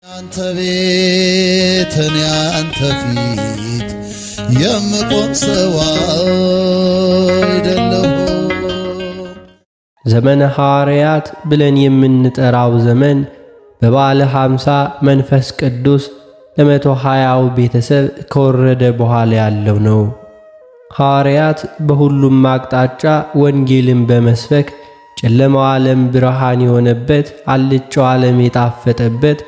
አንተ ቤት እኔ አንተ ፊት የምቆም ሰው አይደለሁ። ዘመነ ሐዋርያት ብለን የምንጠራው ዘመን በበዓለ 50 መንፈስ ቅዱስ ለ120ው ቤተሰብ ከወረደ በኋላ ያለው ነው። ሐዋርያት በሁሉም አቅጣጫ ወንጌልን በመስበክ ጨለማው ዓለም ብርሃን የሆነበት፣ አልጫው ዓለም የጣፈጠበት፣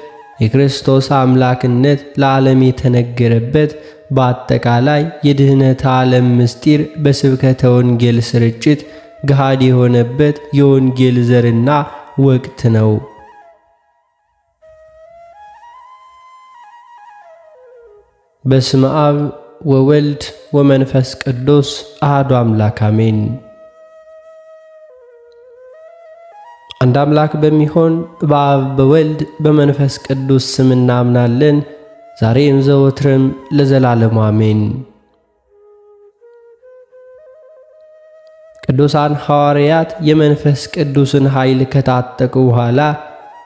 የክርስቶስ አምላክነት ለዓለም የተነገረበት፣ በአጠቃላይ የድኅነት ዓለም ምስጢር በስብከተ ወንጌል ስርጭት ገሃድ የሆነበት የወንጌል ዘርና ወቅት ነው። በስመ አብ ወወልድ ወመንፈስ ቅዱስ አሐዱ አምላክ አሜን። አንድ አምላክ በሚሆን በአብ በወልድ በመንፈስ ቅዱስ ስም እናምናለን፣ ዛሬም ዘወትርም ለዘላለሙ አሜን። ቅዱሳን ሐዋርያት የመንፈስ ቅዱስን ኃይል ከታጠቁ በኋላ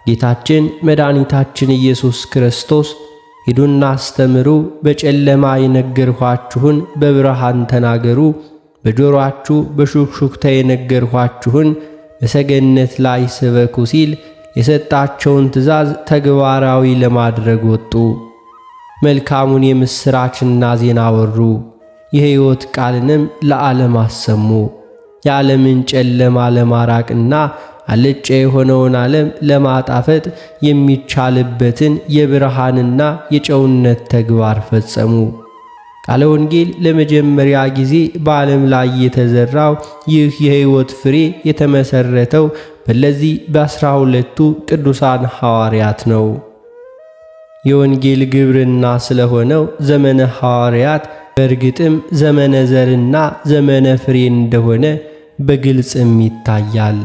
ጌታችን መድኃኒታችን ኢየሱስ ክርስቶስ ሂዱና አስተምሩ፣ በጨለማ የነገርኋችሁን በብርሃን ተናገሩ፣ በጆሮአችሁ በሹክሹክታ የነገርኋችሁን በሰገነት ላይ ስበኩ ሲል የሰጣቸውን ትእዛዝ ተግባራዊ ለማድረግ ወጡ። መልካሙን የምሥራችና ዜና ወሩ። የሕይወት ቃልንም ለዓለም አሰሙ። የዓለምን ጨለማ ለማራቅና አልጫ የሆነውን ዓለም ለማጣፈጥ የሚቻልበትን የብርሃንና የጨውነት ተግባር ፈጸሙ። ቃለ ወንጌል ለመጀመሪያ ጊዜ በዓለም ላይ የተዘራው ይህ የሕይወት ፍሬ የተመሠረተው በእነዚህ በ12ቱ ቅዱሳን ሐዋርያት ነው። የወንጌል ግብርና ስለሆነው ዘመነ ሐዋርያት በእርግጥም ዘመነ ዘርና ዘመነ ፍሬ እንደሆነ በግልጽም ይታያል።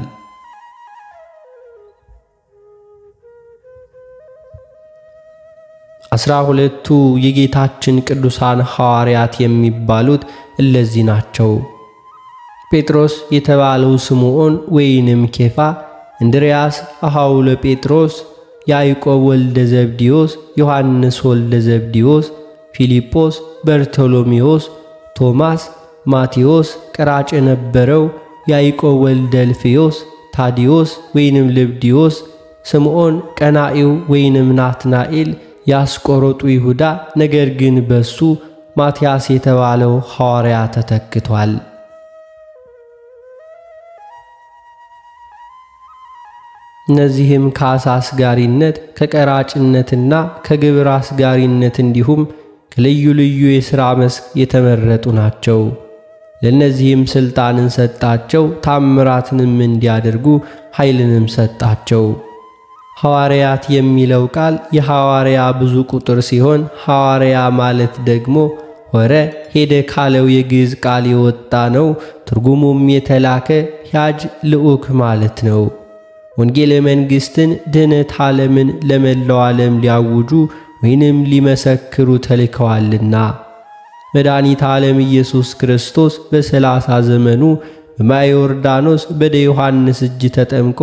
12ቱ የጌታችን ቅዱሳን ሐዋርያት የሚባሉት እለዚህ ናቸው። ጴጥሮስ የተባለው ስምዖን ወይንም ኬፋ፣ እንድርያስ አኀው ለጴጥሮስ፣ ያዕቆብ ወልደ ዘብዴዎስ፣ ዮሐንስ ወልደ ዘብዴዎስ፣ ፊልጶስ፣ በርቶሎሜዎስ፣ ቶማስ፣ ማቴዎስ ቀራጭ የነበረው፣ ያዕቆብ ወልደ እልፍዮስ፣ ታዲዮስ ወይንም ልብድዮስ፣ ስምዖን ቀናኢው ወይንም ናትናኤል፣ ያስቆሮጡ ይሁዳ፣ ነገር ግን በሱ ማትያስ የተባለው ሐዋርያ ተተክቷል። እነዚህም ከዓሣ አስጋሪነት ከቀራጭነትና ከግብር አስጋሪነት እንዲሁም ከልዩ ልዩ የሥራ መስክ የተመረጡ ናቸው። ለእነዚህም ሥልጣንን ሰጣቸው፣ ታምራትንም እንዲያደርጉ ኃይልንም ሰጣቸው። ሐዋርያት የሚለው ቃል የሐዋርያ ብዙ ቁጥር ሲሆን ሐዋርያ ማለት ደግሞ ሆረ ሄደ ካለው የግዕዝ ቃል የወጣ ነው። ትርጉሙም የተላከ ሂያጅ ልዑክ ማለት ነው። ወንጌለ መንግሥትን ድኅነት ዓለምን ለመላው ዓለም ሊያውጁ ወይንም ሊመሰክሩ ተልከዋልና። መድኃኒተ ዓለም ኢየሱስ ክርስቶስ በ30 ዘመኑ በማየ ዮርዳኖስ በደ ዮሐንስ እጅ ተጠምቆ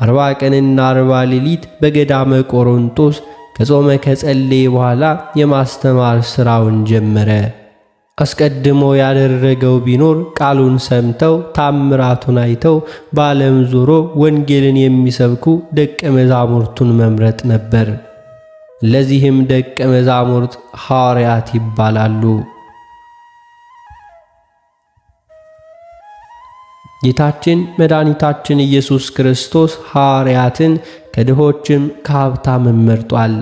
40 ቀንና 40 ሌሊት በገዳመ ቆሮንጦስ ከጾመ ከጸለየ በኋላ የማስተማር ሥራውን ጀመረ። አስቀድሞ ያደረገው ቢኖር ቃሉን ሰምተው ታምራቱን አይተው በዓለም ዞሮ ወንጌልን የሚሰብኩ ደቀ መዛሙርቱን መምረጥ ነበር። ለዚህም ደቀ መዛሙርት ሐዋርያት ይባላሉ። ጌታችን መድኃኒታችን ኢየሱስ ክርስቶስ ሐዋርያትን ከድሆችም ከሀብታምም መርጧል።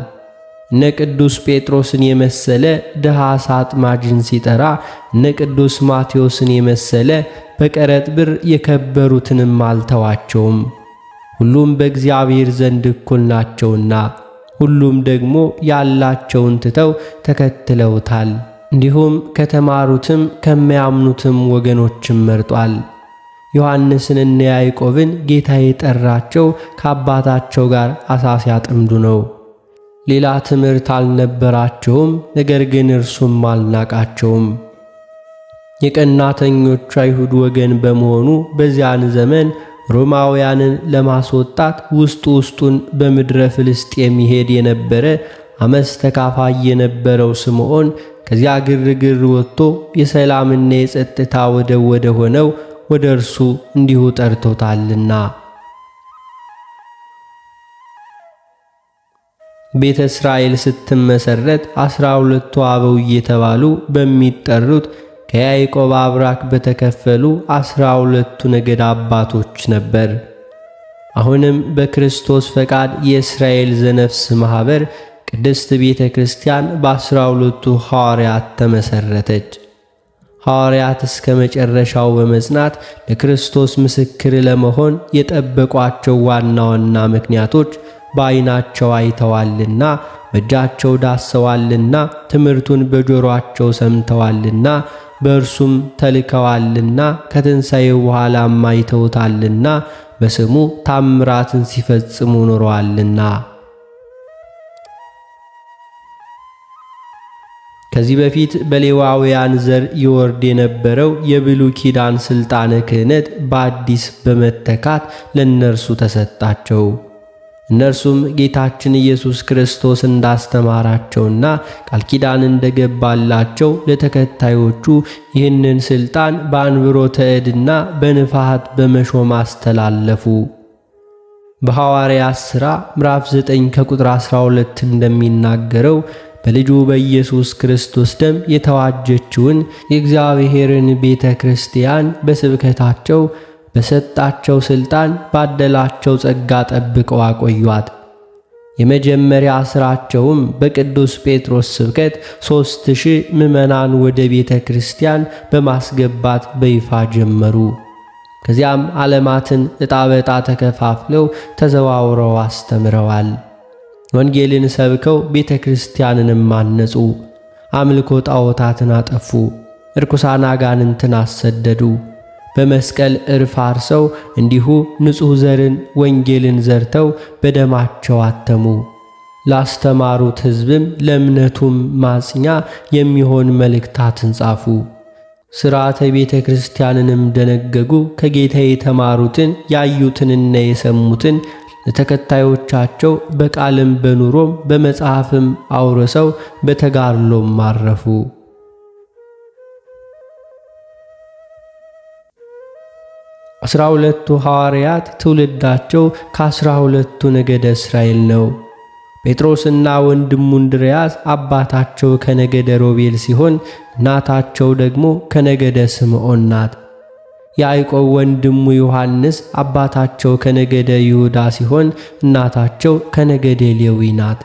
እነ ቅዱስ ጴጥሮስን የመሰለ ድሃ ዓሣ አጥማጅን ሲጠራ፣ እነ ቅዱስ ማቴዎስን የመሰለ በቀረጥ ብር የከበሩትንም አልተዋቸውም። ሁሉም በእግዚአብሔር ዘንድ እኩል ናቸውና፣ ሁሉም ደግሞ ያላቸውን ትተው ተከትለውታል። እንዲሁም ከተማሩትም ከሚያምኑትም ወገኖችም መርጧል። ዮሐንስንና ያዕቆብን ጌታ የጠራቸው ከአባታቸው ጋር ዓሣ ሲያጠምዱ ነው። ሌላ ትምህርት አልነበራቸውም፣ ነገር ግን እርሱም አልናቃቸውም። የቀናተኞች አይሁድ ወገን በመሆኑ በዚያን ዘመን ሮማውያንን ለማስወጣት ውስጡን በምድረ ፍልስጤም ይሄድ የነበረ አመፅ ተካፋይ የነበረው ስምዖን ከዚያ ግርግር ወጥቶ የሰላምና የጸጥታ ወደብ ወደ ሆነው ወደ እርሱ እንዲሁ ጠርቶታልና። ቤተ እስራኤል ስትመሰረት 12ቱ አበው እየተባሉ በሚጠሩት ከያዕቆብ አብራክ በተከፈሉ 12ቱ ነገድ አባቶች ነበር። አሁንም በክርስቶስ ፈቃድ የእስራኤል ዘነፍስ ማኅበር ቅድስት ቤተ ክርስቲያን በ12ቱ ሐዋርያት ተመሰረተች። ሐዋርያት እስከ መጨረሻው በመጽናት ለክርስቶስ ምስክር ለመሆን የጠበቋቸው ዋና ዋና ምክንያቶች በዓይናቸው አይተዋልና፣ በእጃቸው ዳሰዋልና፣ ትምህርቱን በጆሮአቸው ሰምተዋልና፣ በእርሱም ተልከዋልና፣ ከትንሣኤው በኋላም አይተውታልና፣ በስሙ ታምራትን ሲፈጽሙ ኖረዋልና። ከዚህ በፊት በሌዋውያን ዘር ይወርድ የነበረው የብሉይ ኪዳን ሥልጣነ ክህነት በአዲስ በመተካት ለእነርሱ ተሰጣቸው። እነርሱም ጌታችን ኢየሱስ ክርስቶስ እንዳስተማራቸውና ቃል ኪዳን እንደገባላቸው ለተከታዮቹ ይህንን ሥልጣን በአንብሮተ እድና በንፋሃት በመሾም አስተላለፉ። በሐዋርያት ሥራ ምዕራፍ 9 ከቁጥር 12 እንደሚናገረው በልጁ በኢየሱስ ክርስቶስ ደም የተዋጀችውን የእግዚአብሔርን ቤተ ክርስቲያን በስብከታቸው በሰጣቸው ሥልጣን ባደላቸው ጸጋ ጠብቀው አቆዩአት። የመጀመሪያ ሥራቸውም በቅዱስ ጴጥሮስ ስብከት 3000 ምዕመናን ወደ ቤተ ክርስቲያን በማስገባት በይፋ ጀመሩ። ከዚያም ዓለማትን ዕጣ በዕጣ ተከፋፍለው ተዘዋውረው አስተምረዋል። ወንጌልን ሰብከው ቤተ ክርስቲያንንም አነጹ። አምልኮ ጣዖታትን አጠፉ። ርኩሳን አጋንንትን አሰደዱ። በመስቀል እርፍ አርሰው እንዲሁ ንጹሕ ዘርን ወንጌልን ዘርተው በደማቸው አተሙ። ላስተማሩት ሕዝብም ለእምነቱም ማጽኛ የሚሆን መልእክታትን ጻፉ። ሥርዓተ ቤተ ክርስቲያንንም ደነገጉ። ከጌታ የተማሩትን ያዩትንና የሰሙትን ለተከታዮቻቸው በቃልም በኑሮም በመጽሐፍም አውርሰው በተጋድሎም አረፉ። 12ቱ ሐዋርያት ትውልዳቸው ከ12ቱ ነገደ እስራኤል ነው። ጴጥሮስና ወንድሙ እንድርያስ አባታቸው ከነገደ ሮቤል ሲሆን እናታቸው ደግሞ ከነገደ ስምዖን ናት። ያዕቆብ ወንድሙ ዮሐንስ አባታቸው ከነገደ ይሁዳ ሲሆን እናታቸው ከነገደ ሌዊ ናት።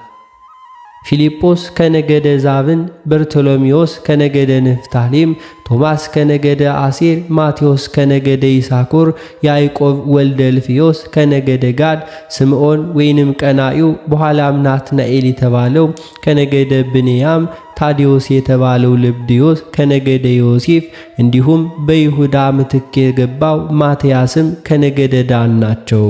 ፊልጶስ ከነገደ ዛብን፣ በርቶሎሜዎስ ከነገደ ንፍታሌም፣ ቶማስ ከነገደ አሴር፣ ማቴዎስ ከነገደ ይሳኮር፣ ያዕቆብ ወልደ ልፍዮስ ከነገደ ጋድ፣ ስምዖን ወይንም ቀናኢው በኋላም ናትናኤል የተባለው ከነገደ ብንያም፣ ታዲዮስ የተባለው ልብድዮስ ከነገደ ዮሴፍ እንዲሁም በይሁዳ ምትክ የገባው ማትያስም ከነገደ ዳን ናቸው።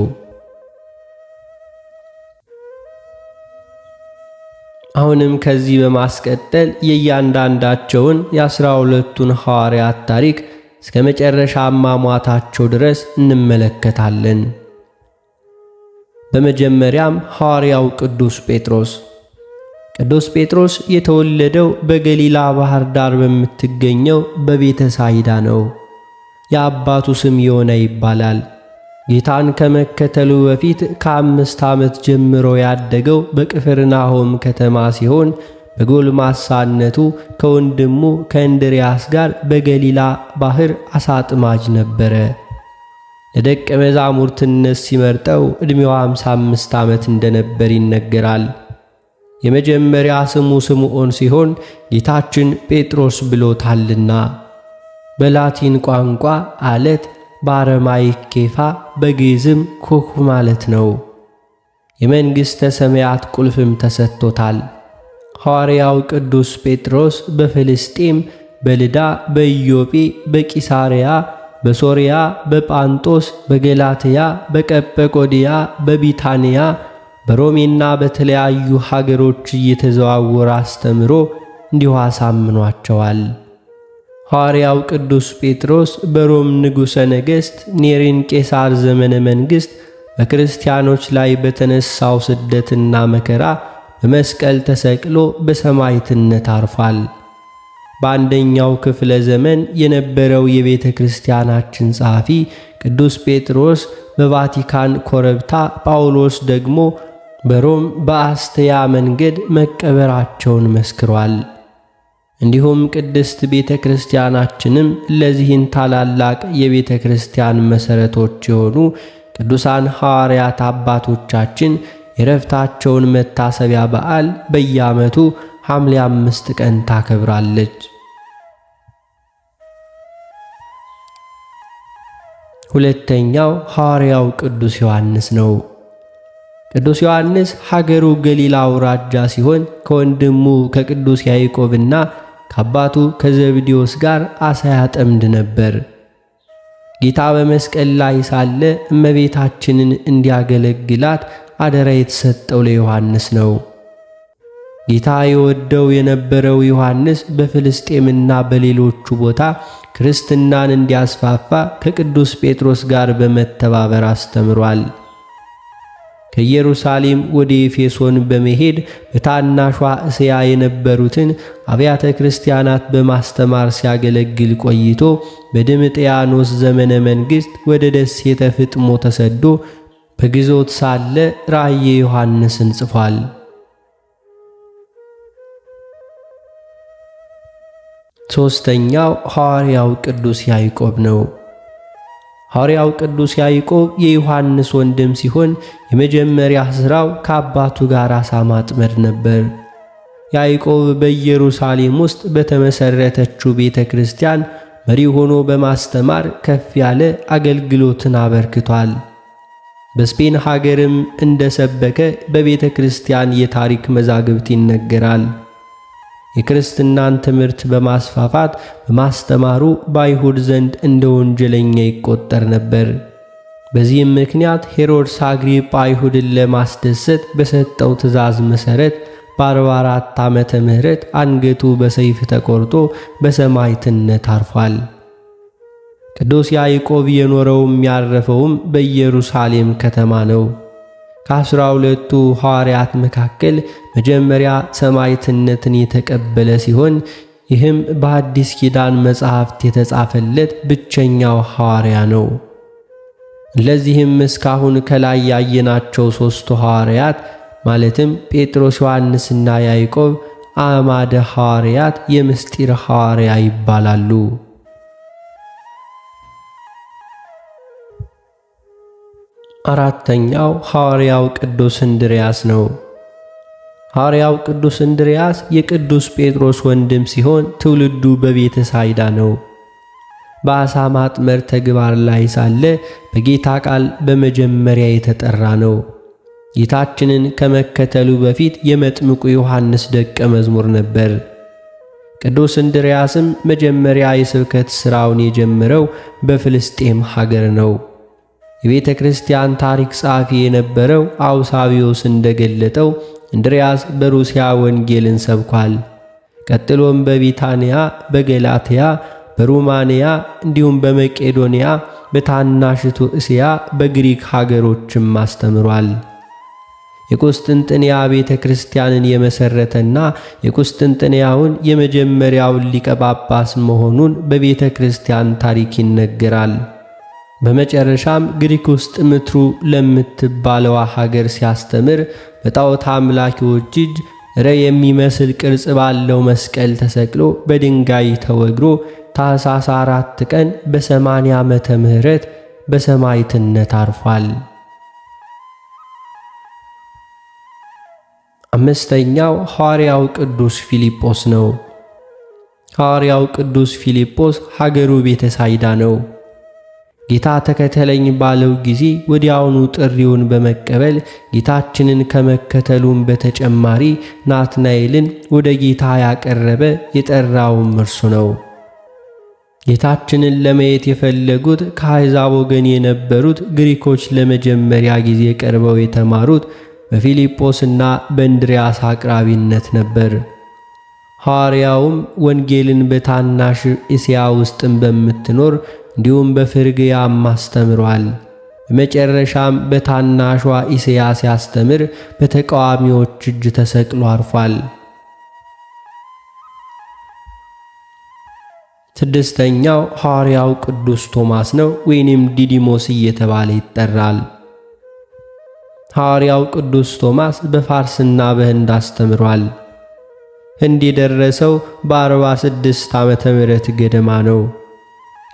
አሁንም ከዚህ በማስቀጠል የእያንዳንዳቸውን የ12ቱን ሐዋርያት ታሪክ እስከ መጨረሻ አሟሟታቸው ድረስ እንመለከታለን። በመጀመሪያም ሐዋርያው ቅዱስ ጴጥሮስ። ቅዱስ ጴጥሮስ የተወለደው በገሊላ ባህር ዳር በምትገኘው በቤተ ሳይዳ ነው። የአባቱ ስም ዮና ይባላል። ጌታን ከመከተሉ በፊት ከ5 ዓመት ጀምሮ ያደገው በቅፍርናሆም ከተማ ሲሆን በጎልማሳነቱ ከወንድሙ ከእንድርያስ ጋር በገሊላ ባህር አሳ አጥማጅ ነበረ። ለደቀ መዛሙርትነት ሲመርጠው ዕድሜው 55 ዓመት እንደነበር ይነገራል። የመጀመሪያ ስሙ ስምዖን ሲሆን ጌታችን ጴጥሮስ ብሎታልና። በላቲን ቋንቋ አለት፣ በአረማይክ ኬፋ፣ በግዕዝም ኮኩ ማለት ነው። የመንግሥተ ሰማያት ቁልፍም ተሰጥቶታል። ሐዋርያው ቅዱስ ጴጥሮስ በፍልስጤም፣ በልዳ፣ በኢዮጴ፣ በቂሳርያ፣ በሶርያ፣ በጳንጦስ፣ በገላትያ፣ በቀጰቆድያ፣ በቢታንያ፣ በሮሜና በተለያዩ ሀገሮች እየተዘዋወረ አስተምሮ እንዲሁ አሳምኗቸዋል። ሐዋርያው ቅዱስ ጴጥሮስ በሮም ንጉሠ ነገሥት ኔሪን ቄሳር ዘመነ መንግሥት በክርስቲያኖች ላይ በተነሳው ስደትና መከራ በመስቀል ተሰቅሎ በሰማዕትነት አርፏል። በአንደኛው ክፍለ ዘመን የነበረው የቤተ ክርስቲያናችን ጸሐፊ ቅዱስ ጴጥሮስ በቫቲካን ኮረብታ፣ ጳውሎስ ደግሞ በሮም በአስተያ መንገድ መቀበራቸውን መስክሯል። እንዲሁም ቅድስት ቤተ ክርስቲያናችንም ለዚህን ታላላቅ የቤተ ክርስቲያን መሠረቶች የሆኑ ቅዱሳን ሐዋርያት አባቶቻችን የረፍታቸውን መታሰቢያ በዓል በየዓመቱ ሐምሌ 5 ቀን ታከብራለች። ሁለተኛው ሐዋርያው ቅዱስ ዮሐንስ ነው። ቅዱስ ዮሐንስ ሀገሩ ገሊላ አውራጃ ሲሆን ከወንድሙ ከቅዱስ ያዕቆብና ከአባቱ ከዘብዴዎስ ጋር ዓሣ ያጠምድ ነበር። ጌታ በመስቀል ላይ ሳለ እመቤታችንን እንዲያገለግላት አደራ የተሰጠው ለዮሐንስ ነው። ጌታ የወደው የነበረው ዮሐንስ በፍልስጤምና በሌሎቹ ቦታ ክርስትናን እንዲያስፋፋ ከቅዱስ ጴጥሮስ ጋር በመተባበር አስተምሯል። ከኢየሩሳሌም ወደ ኤፌሶን በመሄድ በታናሿ እስያ የነበሩትን አብያተ ክርስቲያናት በማስተማር ሲያገለግል ቆይቶ በድምጥያኖስ ዘመነ መንግሥት ወደ ደሴተ ፍጥሞ ተሰዶ በግዞት ሳለ ራእየ ዮሐንስን ጽፏል። ሦስተኛው ሐዋርያው ቅዱስ ያዕቆብ ነው። ሐዋርያው ቅዱስ ያዕቆብ የዮሐንስ ወንድም ሲሆን የመጀመሪያ ሥራው ከአባቱ ጋር ዓሣ ማጥመድ ነበር። ያዕቆብ በኢየሩሳሌም ውስጥ በተመሠረተችው ቤተ ክርስቲያን መሪ ሆኖ በማስተማር ከፍ ያለ አገልግሎትን አበርክቷል። በስፔን ሀገርም እንደሰበከ በቤተ ክርስቲያን የታሪክ መዛግብት ይነገራል። የክርስትናን ትምህርት በማስፋፋት በማስተማሩ በአይሁድ ዘንድ እንደ ወንጀለኛ ይቆጠር ነበር። በዚህም ምክንያት ሄሮድስ አግሪጳ አይሁድን ለማስደሰት በሰጠው ትእዛዝ መሠረት በ44 ዓመተ ምህረት አንገቱ በሰይፍ ተቆርጦ በሰማዕትነት አርፏል። ቅዱስ ያዕቆብ የኖረውም ያረፈውም በኢየሩሳሌም ከተማ ነው። ከ12ቱ ሐዋርያት መካከል መጀመሪያ ሰማዕትነትን የተቀበለ ሲሆን ይህም በአዲስ ኪዳን መጻሕፍት የተጻፈለት ብቸኛው ሐዋርያ ነው። ለዚህም እስካሁን ከላይ ያየናቸው ሦስቱ ሐዋርያት ማለትም ጴጥሮስ፣ ዮሐንስና ያዕቆብ አዕማደ ሐዋርያት የምስጢር ሐዋርያ ይባላሉ። አራተኛው ሐዋርያው ቅዱስ እንድርያስ ነው። ሐዋርያው ቅዱስ እንድርያስ የቅዱስ ጴጥሮስ ወንድም ሲሆን ትውልዱ በቤተ ሳይዳ ነው። በዓሣ ማጥመድ ተግባር ላይ ሳለ በጌታ ቃል በመጀመሪያ የተጠራ ነው። ጌታችንን ከመከተሉ በፊት የመጥምቁ ዮሐንስ ደቀ መዝሙር ነበር። ቅዱስ እንድርያስም መጀመሪያ የስብከት ሥራውን የጀመረው በፍልስጤም ሀገር ነው። የቤተ ክርስቲያን ታሪክ ጸሐፊ የነበረው አውሳቢዮስ እንደገለጠው እንድርያስ በሩሲያ ወንጌልን ሰብኳል። ቀጥሎም በቢታንያ፣ በገላትያ፣ በሩማንያ እንዲሁም በመቄዶንያ፣ በታናሽቱ እስያ፣ በግሪክ ሀገሮችም አስተምሯል። የቁስጥንጥንያ ቤተ ክርስቲያንን የመሠረተና የቁስጥንጥንያውን የመጀመሪያውን ሊቀ ጳጳስ መሆኑን በቤተ ክርስቲያን ታሪክ ይነገራል። በመጨረሻም ግሪክ ውስጥ ምትሩ ለምትባለዋ ሀገር ሲያስተምር በጣዖት አምላኪዎች እጅ የሚመስል ቅርጽ ባለው መስቀል ተሰቅሎ በድንጋይ ተወግሮ ታኅሳስ 4 ቀን በ80 ዓመተ ምህረት በሰማዕትነት አርፏል። አምስተኛው ሐዋርያው ቅዱስ ፊልጶስ ነው። ሐዋርያው ቅዱስ ፊልጶስ ሀገሩ ቤተ ሳይዳ ነው። ጌታ ተከተለኝ ባለው ጊዜ ወዲያውኑ ጥሪውን በመቀበል ጌታችንን ከመከተሉም በተጨማሪ ናትናኤልን ወደ ጌታ ያቀረበ የጠራውም እርሱ ነው። ጌታችንን ለማየት የፈለጉት ከአሕዛብ ወገን የነበሩት ግሪኮች ለመጀመሪያ ጊዜ ቀርበው የተማሩት በፊልጶስና በእንድርያስ አቅራቢነት ነበር። ሐዋርያውም ወንጌልን በታናሽ እስያ ውስጥም በምትኖር እንዲሁም በፍርግያም አስተምሯል። በመጨረሻም በታናሿ እስያ ሲያስተምር በተቃዋሚዎች እጅ ተሰቅሎ አርፏል። ስድስተኛው ሐዋርያው ቅዱስ ቶማስ ነው፣ ወይንም ዲዲሞስ እየተባለ ይጠራል። ሐዋርያው ቅዱስ ቶማስ በፋርስና በህንድ አስተምሯል። ህንድ የደረሰው በ46 ዓመተ ምህረት ገደማ ነው።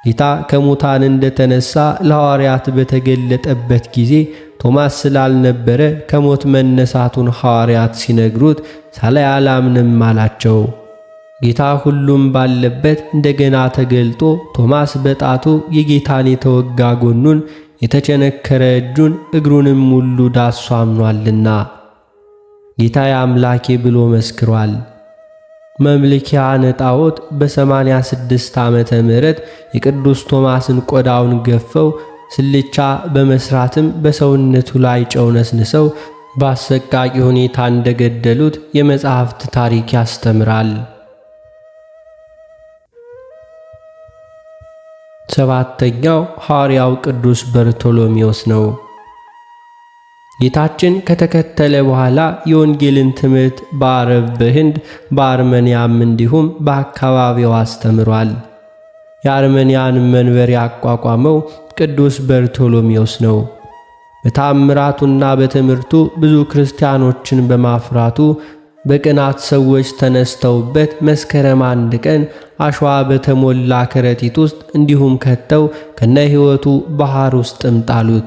ጌታ ከሙታን እንደተነሳ ለሐዋርያት በተገለጠበት ጊዜ ቶማስ ስላልነበረ ከሞት መነሳቱን ሐዋርያት ሲነግሩት ሳላይ አላምንም አላቸው። ጌታ ሁሉም ባለበት እንደገና ተገልጦ ቶማስ በጣቱ የጌታን የተወጋ ጎኑን፣ የተቸነከረ እጁን፣ እግሩንም ሁሉ ዳሶ አምኗልና ጌታዬ አምላኬ ብሎ መስክሯል። መምልኪያነ ጣዖት በ86 ዓመተ ምህረት የቅዱስ ቶማስን ቆዳውን ገፈው ስልቻ በመስራትም በሰውነቱ ላይ ጨው ነስንሰው በአሰቃቂ ሁኔታ እንደገደሉት የመጻሕፍት ታሪክ ያስተምራል። ሰባተኛው ሐዋርያው ቅዱስ በርቶሎሜዎስ ነው። ጌታችን ከተከተለ በኋላ የወንጌልን ትምህርት በአረብ፣ በህንድ፣ በአርመንያም እንዲሁም በአካባቢው አስተምሯል። የአርመንያን መንበር ያቋቋመው ቅዱስ በርቶሎሜዎስ ነው። በታምራቱና በትምህርቱ ብዙ ክርስቲያኖችን በማፍራቱ በቅናት ሰዎች ተነስተውበት መስከረም 1 ቀን አሸዋ በተሞላ ከረጢት ውስጥ እንዲሁም ከተው ከነ ሕይወቱ ባህር ውስጥም ጣሉት።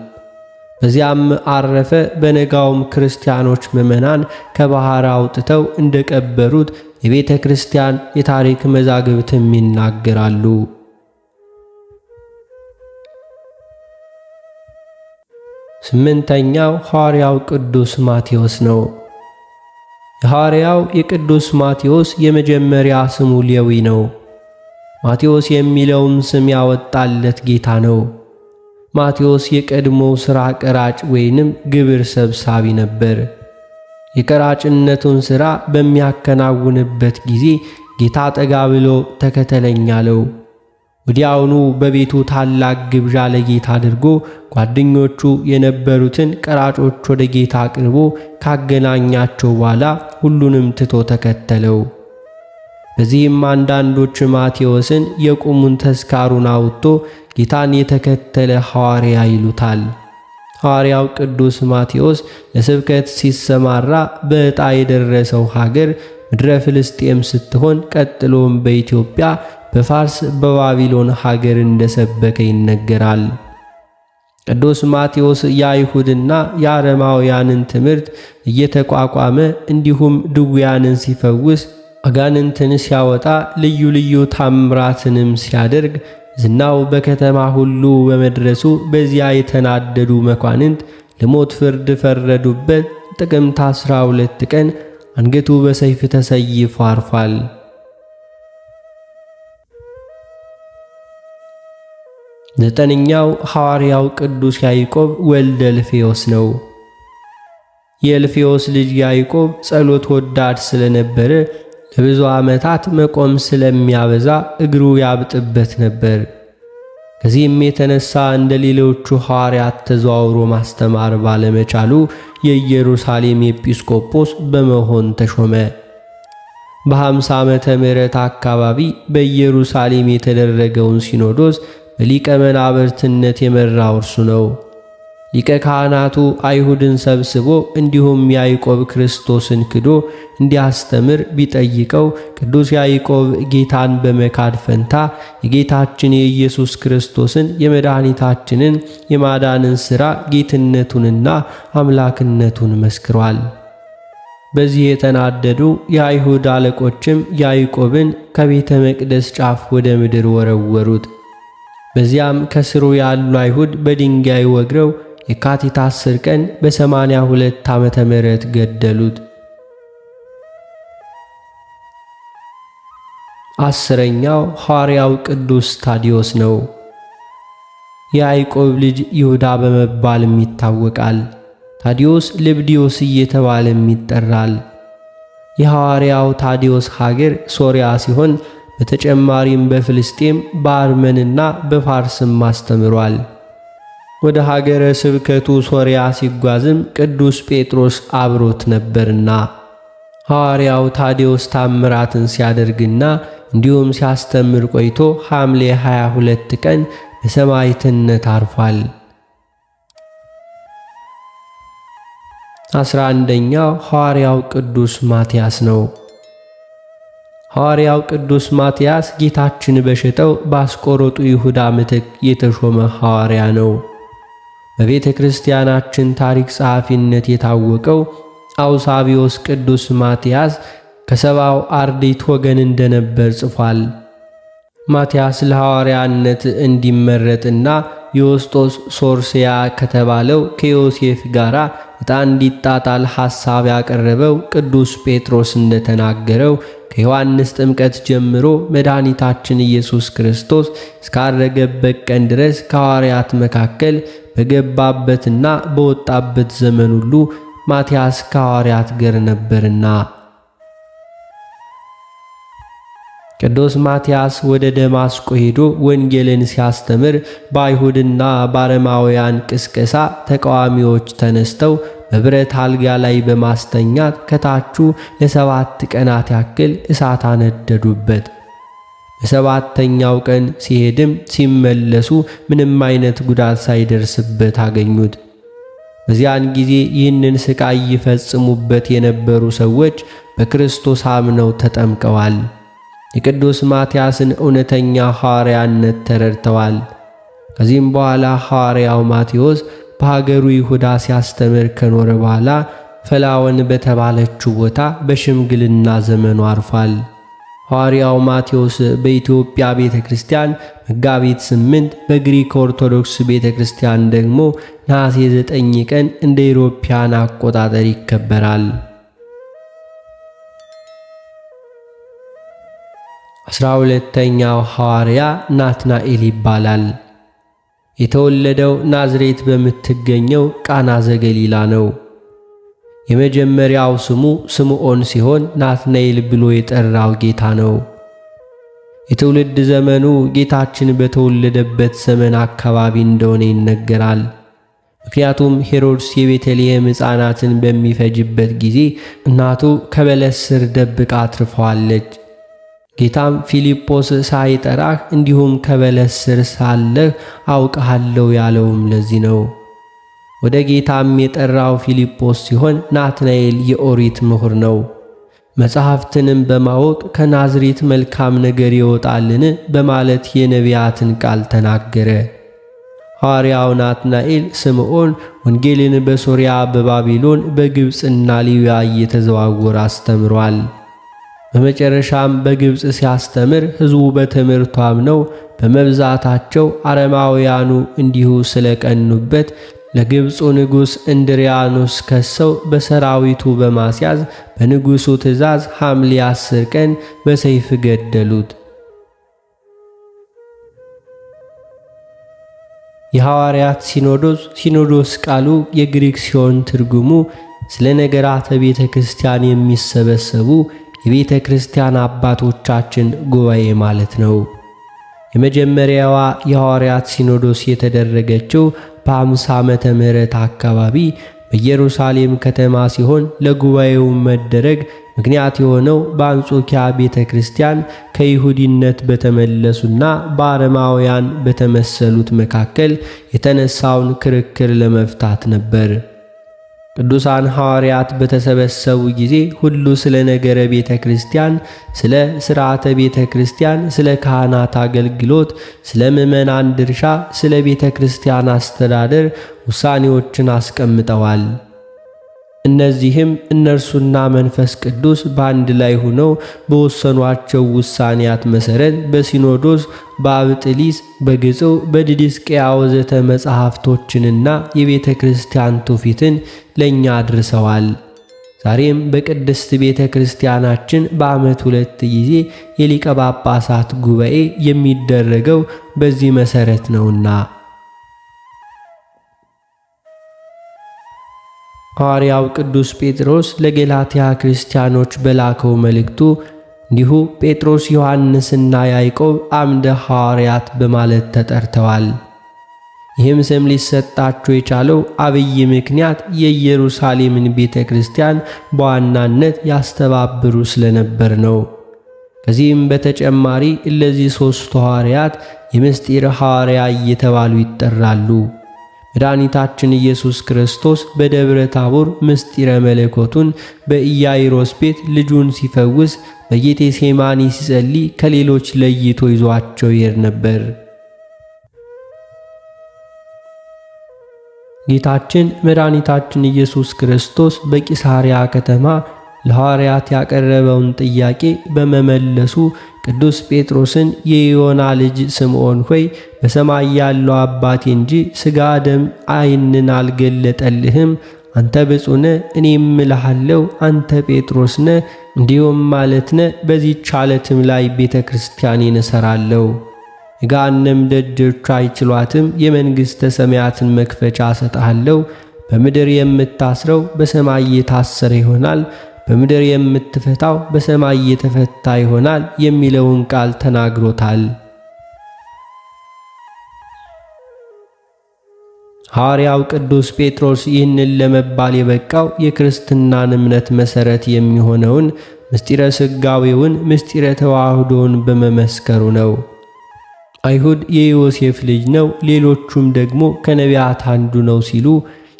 በዚያም አረፈ። በነጋውም ክርስቲያኖች ምዕመናን ከባህር አውጥተው እንደቀበሩት የቤተ ክርስቲያን የታሪክ መዛግብትም ይናገራሉ። ስምንተኛው ሐዋርያው ቅዱስ ማቴዎስ ነው። የሐዋርያው የቅዱስ ማቴዎስ የመጀመሪያ ስሙ ሌዊ ነው። ማቴዎስ የሚለውን ስም ያወጣለት ጌታ ነው። ማቴዎስ የቀድሞው ሥራ ቀራጭ ወይንም ግብር ሰብሳቢ ነበር። የቀራጭነቱን ሥራ በሚያከናውንበት ጊዜ ጌታ ጠጋ ብሎ ተከተለኝ አለው። ወዲያውኑ በቤቱ ታላቅ ግብዣ ለጌታ አድርጎ ጓደኞቹ የነበሩትን ቀራጮች ወደ ጌታ አቅርቦ ካገናኛቸው በኋላ ሁሉንም ትቶ ተከተለው። በዚህም አንዳንዶች ማቴዎስን የቁሙን ተስካሩን አውጥቶ ጌታን የተከተለ ሐዋርያ ይሉታል። ሐዋርያው ቅዱስ ማቴዎስ ለስብከት ሲሰማራ በዕጣ የደረሰው ሀገር ምድረ ፍልስጤም ስትሆን ቀጥሎም በኢትዮጵያ፣ በፋርስ፣ በባቢሎን ሀገር እንደሰበከ ይነገራል። ቅዱስ ማቴዎስ የአይሁድና የአረማውያንን ትምህርት እየተቋቋመ እንዲሁም ድውያንን ሲፈውስ፣ አጋንንትን ሲያወጣ፣ ልዩ ልዩ ታምራትንም ሲያደርግ ዝናው በከተማ ሁሉ በመድረሱ በዚያ የተናደዱ መኳንንት ለሞት ፍርድ ፈረዱበት። ጥቅምት 12 ቀን አንገቱ በሰይፍ ተሰይፎ አርፏል። ዘጠነኛው ሐዋርያው ቅዱስ ያዕቆብ ወልደ እልፍዮስ ነው። የእልፍዮስ ልጅ ያዕቆብ ጸሎት ወዳድ ስለነበረ ለብዙ ዓመታት መቆም ስለሚያበዛ እግሩ ያብጥበት ነበር። ከዚህም የተነሳ እንደ ሌሎቹ ሐዋርያት ተዘዋውሮ ማስተማር ባለመቻሉ የኢየሩሳሌም ኤጲስቆጶስ በመሆን ተሾመ። በ50 ዓመተ ምህረት አካባቢ በኢየሩሳሌም የተደረገውን ሲኖዶስ በሊቀ መናብርትነት የመራው እርሱ ነው። ሊቀ ካህናቱ አይሁድን ሰብስቦ እንዲሁም ያዕቆብ ክርስቶስን ክዶ እንዲያስተምር ቢጠይቀው ቅዱስ ያዕቆብ ጌታን በመካድ ፈንታ የጌታችን የኢየሱስ ክርስቶስን የመድኃኒታችንን የማዳንን ሥራ ጌትነቱንና አምላክነቱን መስክሯል። በዚህ የተናደዱ የአይሁድ አለቆችም ያዕቆብን ከቤተ መቅደስ ጫፍ ወደ ምድር ወረወሩት። በዚያም ከስሩ ያሉ አይሁድ በድንጋይ ወግረው የካቲት 10 ቀን በ82 ዓመተ ምህረት ገደሉት። አስረኛው ሐዋርያው ቅዱስ ታዲዮስ ነው። የያዕቆብ ልጅ ይሁዳ በመባልም ይታወቃል። ታዲዮስ ልብዲዮስ እየተባለም ይጠራል። የሐዋርያው ታዲዮስ ሀገር ሶርያ ሲሆን በተጨማሪም በፍልስጤም በአርመንና በፋርስም አስተምሯል። ወደ ሀገረ ስብከቱ ሶርያ ሲጓዝም ቅዱስ ጴጥሮስ አብሮት ነበርና ሐዋርያው ታዲዮስ ታምራትን ሲያደርግና እንዲሁም ሲያስተምር ቆይቶ ሐምሌ 22 ቀን በሰማዕትነት አርፏል። 11ኛው ሐዋርያው ቅዱስ ማትያስ ነው። ሐዋርያው ቅዱስ ማትያስ ጌታችን በሸጠው በአስቆሮጡ ይሁዳ ምትክ የተሾመ ሐዋርያ ነው። በቤተ ክርስቲያናችን ታሪክ ጸሐፊነት የታወቀው አውሳቢዮስ ቅዱስ ማትያስ ከሰባው አርድእት ወገን እንደነበር ጽፏል። ማትያስ ለሐዋርያነት እንዲመረጥና ዮስጦስ ሶርስያ ከተባለው ከዮሴፍ ጋር ዕጣ እንዲጣጣል ሐሳብ ያቀረበው ቅዱስ ጴጥሮስ እንደተናገረው ከዮሐንስ ጥምቀት ጀምሮ መድኃኒታችን ኢየሱስ ክርስቶስ እስካረገበት ቀን ድረስ ከሐዋርያት መካከል በገባበትና በወጣበት ዘመን ሁሉ ማትያስ ከሐዋርያት ጋር ነበርና። ቅዱስ ማትያስ ወደ ደማስቆ ሄዶ ወንጌልን ሲያስተምር በአይሁድና በአረማውያን ቅስቀሳ ተቃዋሚዎች ተነስተው በብረት አልጋ ላይ በማስተኛት ከታቹ ለ7 ቀናት ያክል እሳት አነደዱበት። በሰባተኛው ቀን ሲሄድም ሲመለሱ ምንም አይነት ጉዳት ሳይደርስበት አገኙት። በዚያን ጊዜ ይህንን ስቃይ ይፈጽሙበት የነበሩ ሰዎች በክርስቶስ አምነው ተጠምቀዋል። የቅዱስ ማትያስን እውነተኛ ሐዋርያነት ተረድተዋል። ከዚህም በኋላ ሐዋርያው ማቴዎስ በሀገሩ ይሁዳ ሲያስተምር ከኖረ በኋላ ፈላወን በተባለችው ቦታ በሽምግልና ዘመኑ አርፏል። ሐዋርያው ማቴዎስ በኢትዮጵያ ቤተ ክርስቲያን መጋቢት 8 በግሪክ ኦርቶዶክስ ቤተ ክርስቲያን ደግሞ ነሐሴ 9 ቀን እንደ ኢሮፓያን አቆጣጠር ይከበራል። 12ኛው ሐዋርያ ናትናኤል ይባላል። የተወለደው ናዝሬት በምትገኘው ቃና ዘገሊላ ነው። የመጀመሪያው ስሙ ስምዖን ሲሆን ናትናኤል ብሎ የጠራው ጌታ ነው። የትውልድ ዘመኑ ጌታችን በተወለደበት ዘመን አካባቢ እንደሆነ ይነገራል። ምክንያቱም ሄሮድስ የቤተልሔም ሕፃናትን በሚፈጅበት ጊዜ እናቱ ከበለስ ስር ደብቃ አትርፈዋለች። ጌታም ፊልጶስ ሳይጠራህ እንዲሁም ከበለስ ስር ሳለህ አውቅሃለሁ ያለውም ለዚህ ነው። ወደ ጌታም የጠራው ፊልጶስ ሲሆን ናትናኤል የኦሪት ምሁር ነው። መጻሕፍትንም በማወቅ ከናዝሬት መልካም ነገር ይወጣልን በማለት የነቢያትን ቃል ተናገረ። ሐዋርያው ናትናኤል ስምዖን ወንጌልን በሶርያ፣ በባቢሎን፣ በግብፅና ሊቢያ እየተዘዋወረ አስተምሯል። በመጨረሻም በግብፅ ሲያስተምር ሕዝቡ በትምህርቱ አምነው በመብዛታቸው አረማውያኑ እንዲሁ ስለቀኑበት ለግብፁ ንጉሥ እንድሪያኖስ ከሰው በሰራዊቱ በማስያዝ በንጉሡ ትእዛዝ ሐምሌ 10 ቀን በሰይፍ ገደሉት። የሐዋርያት ሲኖዶስ ቃሉ የግሪክ ሲሆን ትርጉሙ ስለ ነገራተ ቤተ ክርስቲያን የሚሰበሰቡ የቤተ ክርስቲያን አባቶቻችን ጉባኤ ማለት ነው። የመጀመሪያዋ የሐዋርያት ሲኖዶስ የተደረገችው በ50 ዓመተ ምህረት አካባቢ በኢየሩሳሌም ከተማ ሲሆን ለጉባኤው መደረግ ምክንያት የሆነው በአንጾኪያ ቤተ ክርስቲያን ከይሁዲነት በተመለሱና በአረማውያን በተመሰሉት መካከል የተነሳውን ክርክር ለመፍታት ነበር። ቅዱሳን ሐዋርያት በተሰበሰቡ ጊዜ ሁሉ ስለ ነገረ ቤተ ክርስቲያን፣ ስለ ሥርዓተ ቤተ ክርስቲያን፣ ስለ ካህናት አገልግሎት፣ ስለ ምዕመናን ድርሻ፣ ስለ ቤተ ክርስቲያን አስተዳደር ውሳኔዎችን አስቀምጠዋል። እነዚህም እነርሱና መንፈስ ቅዱስ በአንድ ላይ ሆነው በወሰኗቸው ውሳኔያት መሠረት በሲኖዶስ፣ በአብጥሊስ፣ በግጽው፣ በዲድስቅያ ወዘተ መጻሕፍቶችንና የቤተ ክርስቲያን ትውፊትን ለእኛ አድርሰዋል። ዛሬም በቅድስት ቤተ ክርስቲያናችን በዓመት 2 ጊዜ የሊቀ ጳጳሳት ጉባኤ የሚደረገው በዚህ መሠረት ነውና ሐዋርያው ቅዱስ ጴጥሮስ ለገላትያ ክርስቲያኖች በላከው መልእክቱ እንዲሁ ጴጥሮስ፣ ዮሐንስና ያዕቆብ አምደ ሐዋርያት በማለት ተጠርተዋል። ይህም ስም ሊሰጣቸው የቻለው አብይ ምክንያት የኢየሩሳሌምን ቤተ ክርስቲያን በዋናነት ያስተባብሩ ስለነበር ነው። ከዚህም በተጨማሪ እነዚህ ሦስቱ ሐዋርያት የምስጢር ሐዋርያ እየተባሉ ይጠራሉ። መድኃኒታችን ኢየሱስ ክርስቶስ በደብረ ታቦር ምስጢረ መለኮቱን በኢያኢሮስ ቤት ልጁን ሲፈውስ በጌቴሴማኒ ሲጸልይ ከሌሎች ለይቶ ይዟቸው ይሄድ ነበር። ጌታችን መድኃኒታችን ኢየሱስ ክርስቶስ በቂሳርያ ከተማ ለሐዋርያት ያቀረበውን ጥያቄ በመመለሱ ቅዱስ ጴጥሮስን የዮና ልጅ ስምዖን ሆይ በሰማይ ያለው አባቴ እንጂ ሥጋ ደም ዓይንን አልገለጠልህም፣ አንተ ብፁዕ ነህ፣ እኔም እልሃለሁ አንተ ጴጥሮስ ነህ፣ እንዲሁም ማለት ነህ፣ በዚህች ዓለትም ላይ ቤተ ክርስቲያኔን እሠራለሁ፣ የገሃነም ደጆች አይችሏትም፣ የመንግሥተ ሰማያትን መክፈቻ እሰጥሃለሁ፣ በምድር የምታስረው በሰማይ የታሰረ ይሆናል፣ በምድር የምትፈታው በሰማይ የተፈታ ይሆናል የሚለውን ቃል ተናግሮታል። ሐዋርያው ቅዱስ ጴጥሮስ ይህንን ለመባል የበቃው የክርስትናን እምነት መሠረት የሚሆነውን ምስጢረ ሥጋዌውን ምስጢረ ተዋህዶውን በመመስከሩ ነው። አይሁድ የዮሴፍ ልጅ ነው፣ ሌሎቹም ደግሞ ከነቢያት አንዱ ነው ሲሉ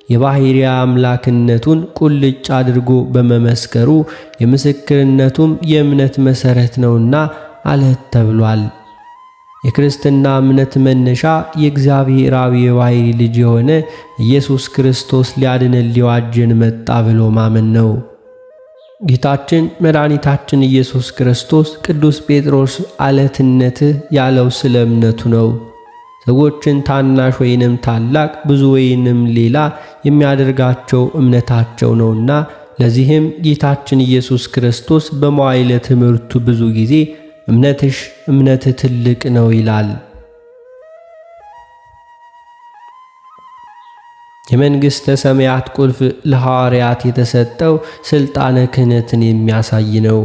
የባሕርይ አምላክነቱን ቁልጭ አድርጎ በመመስከሩ የምስክርነቱም የእምነት መሠረት ነውና አለት ተብሏል። የክርስትና እምነት መነሻ የእግዚአብሔር አብ የባሕርይ ልጅ የሆነ ኢየሱስ ክርስቶስ ሊያድነን ሊዋጀን መጣ ብሎ ማመን ነው። ጌታችን መድኃኒታችን ኢየሱስ ክርስቶስ ቅዱስ ጴጥሮስ አለትነትህ ያለው ስለ እምነቱ ነው። ሰዎችን ታናሽ ወይንም ታላቅ ብዙ ወይንም ሌላ የሚያደርጋቸው እምነታቸው ነውና፣ ለዚህም ጌታችን ኢየሱስ ክርስቶስ በመዋዕለ ትምህርቱ ብዙ ጊዜ እምነትህ ትልቅ ነው ይላል። የመንግሥተ ሰማያት ቁልፍ ለሐዋርያት የተሰጠው ሥልጣነ ክህነትን የሚያሳይ ነው።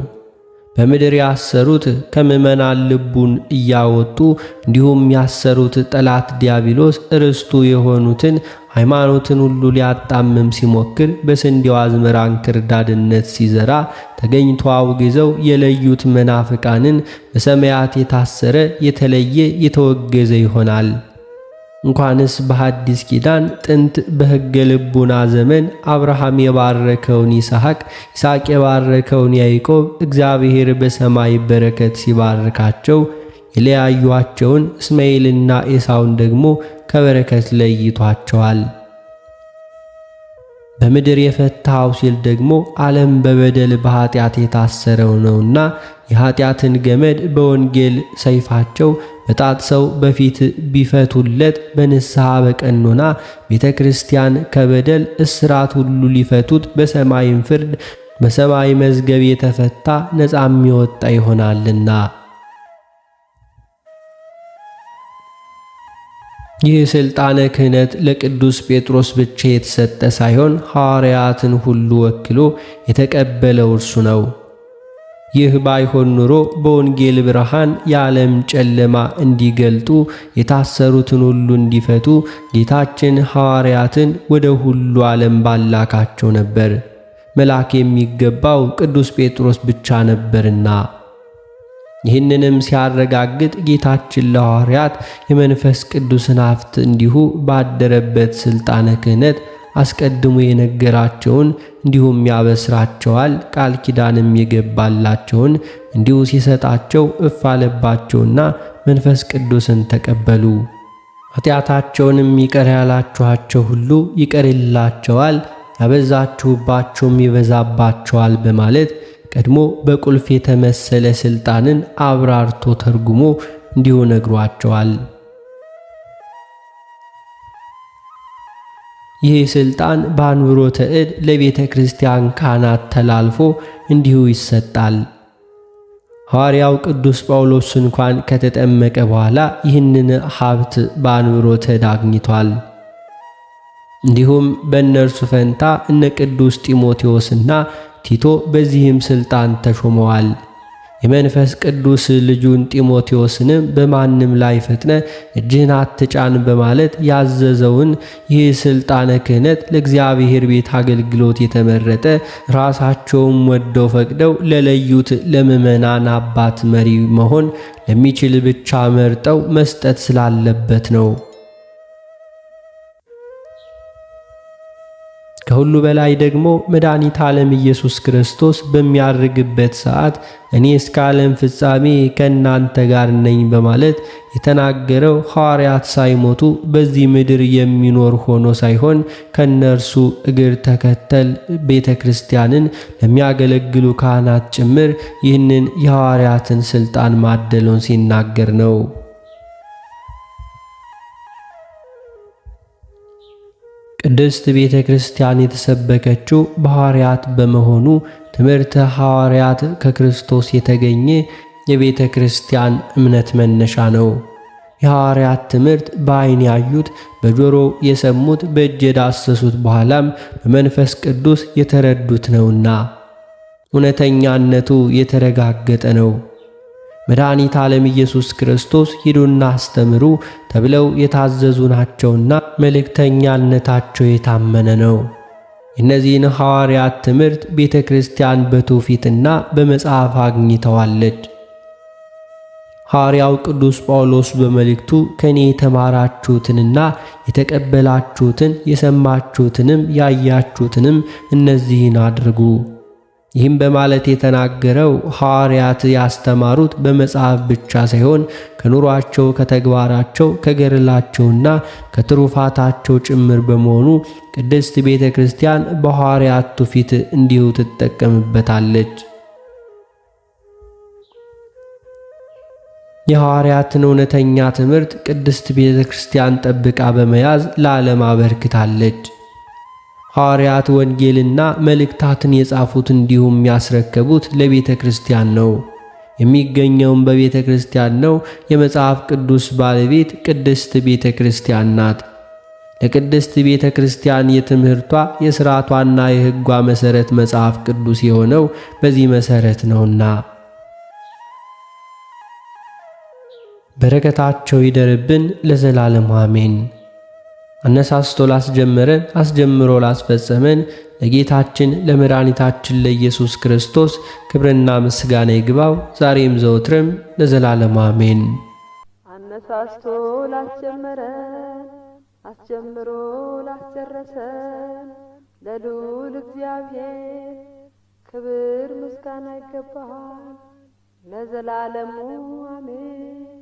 በምድር ያሰሩት ከምዕመናን ልቡን እያወጡ እንዲሁም ያሰሩት ጠላት ዲያብሎስ ርስቱ የሆኑትን ሃይማኖትን ሁሉ ሊያጣምም ሲሞክር በስንዴው አዝመራ እንክርዳድነት ሲዘራ ተገኝቶ አውግዘው የለዩት መናፍቃንን በሰማያት የታሰረ የተለየ የተወገዘ ይሆናል። እንኳንስ በሐዲስ ኪዳን ጥንት በሕገ ልቡና ዘመን አብርሃም የባረከውን ይስሐቅ፣ ይስሐቅ የባረከውን ያዕቆብ እግዚአብሔር በሰማይ በረከት ሲባርካቸው የለያዩአቸውን እስማኤልና ኤሳውን ደግሞ ከበረከት ለይቷቸዋል። በምድር የፈታው ሲል ደግሞ ዓለም በበደል በኃጢአት የታሰረው ነውና የኃጢአትን ገመድ በወንጌል ሰይፋቸው በጣጥሰው በፊት ቢፈቱለት በንስሐ በቀኖና ቤተ ክርስቲያን ከበደል እስራት ሁሉ ሊፈቱት በሰማይም ፍርድ በሰማይ መዝገብ የተፈታ ነፃ የሚወጣ ይሆናልና። ይህ ሥልጣነ ክህነት ለቅዱስ ጴጥሮስ ብቻ የተሰጠ ሳይሆን ሐዋርያትን ሁሉ ወክሎ የተቀበለው እርሱ ነው። ይህ ባይሆን ኑሮ በወንጌል ብርሃን የዓለም ጨለማ እንዲገልጡ የታሰሩትን ሁሉ እንዲፈቱ ጌታችን ሐዋርያትን ወደ ሁሉ ዓለም ባላካቸው ነበር። መላክ የሚገባው ቅዱስ ጴጥሮስ ብቻ ነበርና። ይህንንም ሲያረጋግጥ ጌታችን ለሐዋርያት የመንፈስ ቅዱስን ሀብት እንዲሁ ባደረበት ሥልጣነ ክህነት አስቀድሞ የነገራቸውን እንዲሁም ያበስራቸዋል። ቃል ኪዳንም የገባላቸውን እንዲሁ ሲሰጣቸው እፍ አለባቸውና መንፈስ ቅዱስን ተቀበሉ። ኃጢአታቸውንም ይቅር ያላችኋቸው ሁሉ ይቅር ይላቸዋል፣ ያበዛችሁባቸውም ይበዛባቸዋል በማለት ቀድሞ በቁልፍ የተመሰለ ሥልጣንን አብራርቶ ተርጉሞ እንዲሁ ነግሯቸዋል። ይህ ሥልጣን በአንብሮተ እድ ለቤተ ክርስቲያን ካህናት ተላልፎ እንዲሁ ይሰጣል። ሐዋርያው ቅዱስ ጳውሎስ እንኳን ከተጠመቀ በኋላ ይህንን ሀብት በአንብሮተ እድ አግኝቷል። እንዲሁም በእነርሱ ፈንታ እነ ቅዱስ ጢሞቴዎስና ቲቶ በዚህም ሥልጣን ተሾመዋል። የመንፈስ ቅዱስ ልጁን ጢሞቴዎስንም በማንም ላይ ፈጥነ እጅህን አትጫን በማለት ያዘዘውን ይህ ሥልጣነ ክህነት ለእግዚአብሔር ቤት አገልግሎት የተመረጠ ራሳቸውም ወደው ፈቅደው ለለዩት ለምእመናን አባት መሪ መሆን ለሚችል ብቻ መርጠው መስጠት ስላለበት ነው። ከሁሉ በላይ ደግሞ መድኃኒተ ዓለም ኢየሱስ ክርስቶስ በሚያርግበት ሰዓት እኔ እስከ ዓለም ፍጻሜ ከእናንተ ጋር ነኝ በማለት የተናገረው ሐዋርያት ሳይሞቱ በዚህ ምድር የሚኖር ሆኖ ሳይሆን ከነርሱ እግር ተከተል ቤተ ክርስቲያንን ለሚያገለግሉ ካህናት ጭምር ይህንን የሐዋርያትን ሥልጣን ማደሉን ሲናገር ነው። ቅድስት ቤተ ክርስቲያን የተሰበከችው በሐዋርያት በመሆኑ ትምህርተ ሐዋርያት ከክርስቶስ የተገኘ የቤተ ክርስቲያን እምነት መነሻ ነው። የሐዋርያት ትምህርት በዓይን ያዩት፣ በጆሮ የሰሙት፣ በእጅ የዳሰሱት በኋላም በመንፈስ ቅዱስ የተረዱት ነውና እውነተኛነቱ የተረጋገጠ ነው። መድኃኒተ ዓለም ኢየሱስ ክርስቶስ ሂዱና አስተምሩ ተብለው የታዘዙ ናቸውና መልእክተኛነታቸው የታመነ ነው። እነዚህን ሐዋርያት ትምህርት ቤተ ክርስቲያን በትውፊትና በመጽሐፍ አግኝተዋለች። ሐዋርያው ቅዱስ ጳውሎስ በመልእክቱ ከኔ የተማራችሁትንና የተቀበላችሁትን የሰማችሁትንም ያያችሁትንም እነዚህን አድርጉ። ይህም በማለት የተናገረው ሐዋርያት ያስተማሩት በመጽሐፍ ብቻ ሳይሆን ከኑሯቸው፣ ከተግባራቸው፣ ከገድላቸውና ከትሩፋታቸው ጭምር በመሆኑ ቅድስት ቤተ ክርስቲያን በሐዋርያት ትውፊት እንዲሁ ትጠቀምበታለች። የሐዋርያትን እውነተኛ ትምህርት ቅድስት ቤተ ክርስቲያን ጠብቃ በመያዝ ለዓለም አበርክታለች። ሐዋርያት ወንጌልና መልእክታትን የጻፉት እንዲሁም ያስረከቡት ለቤተ ክርስቲያን ነው። የሚገኘውም በቤተ ክርስቲያን ነው። የመጽሐፍ ቅዱስ ባለቤት ቅድስት ቤተ ክርስቲያን ናት። ለቅድስት ቤተ ክርስቲያን የትምህርቷ የሥርዓቷና የሕጓ መሠረት መጽሐፍ ቅዱስ የሆነው በዚህ መሠረት ነውና በረከታቸው ይደርብን ለዘላለም አሜን። አነሳስቶ ላስጀመረን አስጀምሮ ላስፈጸመን ለጌታችን ለመድኃኒታችን ለኢየሱስ ክርስቶስ ክብርና ምስጋና ይግባው ዛሬም ዘወትርም ለዘላለም አሜን። አነሳስቶ ላስጀመረን አስጀምሮ ላስጨረሰን ለልዑል እግዚአብሔር ክብር ምስጋና ይገባል ለዘላለሙ አሜን።